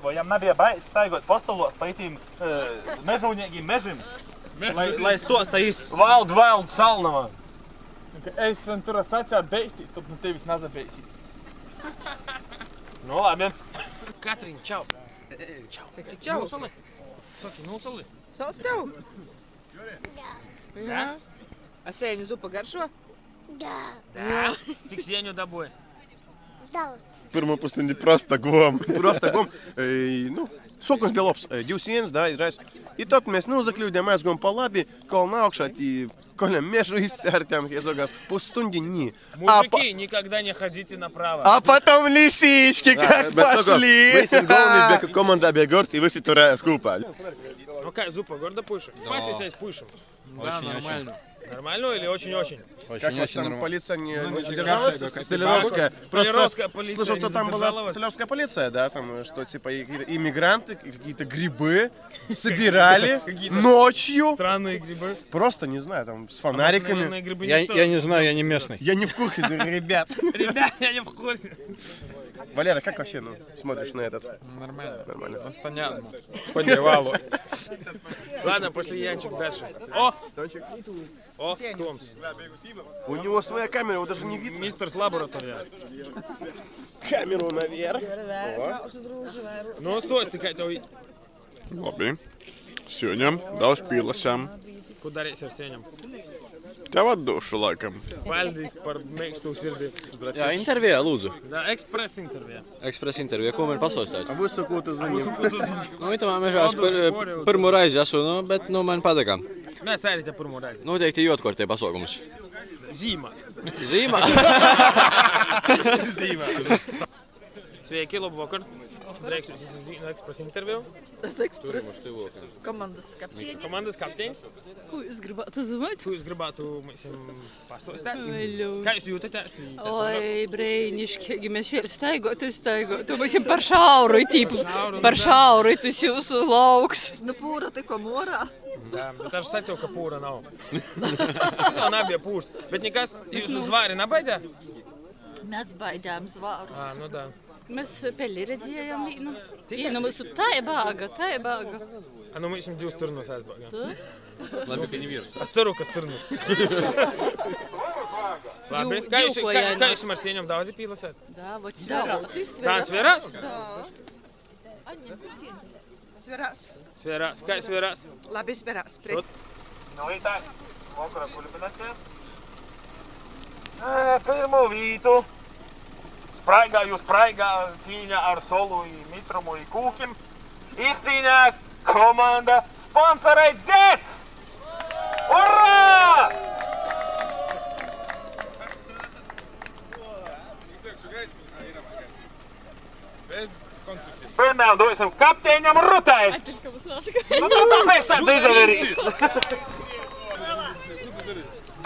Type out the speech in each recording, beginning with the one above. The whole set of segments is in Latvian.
vai jām nebija baigs staigot postolos pa itīm mežūniegiem mežim, lai stostājis valdu salnavā. Es man tur sacā beigstīs, tad no tevis nazabeigstīs. Nu, labi. Katrīna, čau. Saki čau. Nūsali. Saki, nūsali. Sauc tev? Jā. A sēņu zupa garšo? Jā. Cik sieņu dabūja? Daudz. Pirmo pustundi prosta gom. Nu, sokums bija labs. 2 sienas, da, izrais. I tad mēs nozakļūdījām, aizgojam pa labi, kolna augšā, koļam mežu izsērtām, iezogās pustundi не. Мужики, никогда не ходите направо. А потом лисички как пошли. Mēs galvenais bija, ka komandā bija gords, и visi turējās kopā. Ну как, зупа, гордо пышем? Посветясь пышем. Да, нормально. Нормально или очень-очень? Очень нормально. Полиция не задержалась? Столярская. Столярская полиция слышал, что там была столярская полиция, да, там, что типа иммигранты, какие-то грибы собирали ночью. Странные грибы. Просто, не знаю, там, с фонариками. Я не знаю, я не местный. Я не в курсе, ребят. Ребят, я не в курсе. Валера, как вообще, смотришь на этот? Нормально. Нормально. Останятно. Подевалу. Ладно, пошли, Янчик, дальше. О, Томс. У него своя камера, его даже не видно. Мистер с лаборатория. Камеру наверх. Ну, стой, ты, Катя. Labi. Sjoņam, daudz pīlasam. Куда рейс Арсенем? Tev atdošu laikam. Paldies par mīkstu sirdi. Jā, intervijā, lūdzu. Da, ekspres intervijā. Ekspres intervijā, ko man pastāstāt? Высоко ты за ним. Nu, itamā mežā es pirmo reizi esmu, bet, man patīk. Mēs arī te pirmo reizi. Noteikti jotkortē pasākums. Zīmā. Zīmā? Zīmā. Sveiki, labu vakar. Drēks jūs esat no ekspres interviju. Tas ekspres. Komandas kaptieņi. Komandas kapteinis. Ko jūs gribētu zināt? Ko jūs gribētu mums pastāstāt? Oi, Kā jūs jūtatās? Oi, brīnišķīgi, mēs vēl staigotu. Mēs par šauru tīpu. Par šauru tas jūsu lauks. Nu, pūra tikko morā. Jā, bet aš sacevu, ka pūra nav. Tas jau nebija pūrs. Bet nekas, jūsu zvēri nebaidē? Mēs baidām zvārus. Ā, nu da. Mēs peli redzējām vīnu. Vienu mūsu tā ir bāga. A, nu mēs jums 2 turnus aizbāgām. Labi, ka nevirs. Es ceru, ka turnus. Labi, kā jūs Marcieņam daudzi pīlasēt? Da, vot sverās. Tā sverās? Aņem, kur sienas? Sverās. Sverās. Kā sverās? Labi, sverās. Nu, i tā, vakara kulminacija. Pirmo vītu. Spraigā cīņā ar Solu, Mitrumu un Kūkim. Izcīņā komanda sponsorai Dzets! Urā! Pirmajam dosim kapteiņam Rutai! Nu, tāpēc tāds izdarīs!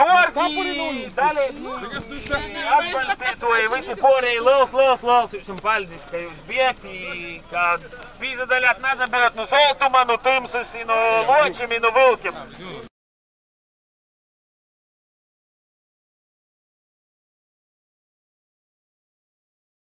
Dorgi, dalībnieki, atbalstītoji, visi porēji, liels jums paldies, ka jūs bijāt, ka pīzadaļāt nazabējāt no Soltuma, no Tymsas, no Ločim, no Vilkiem.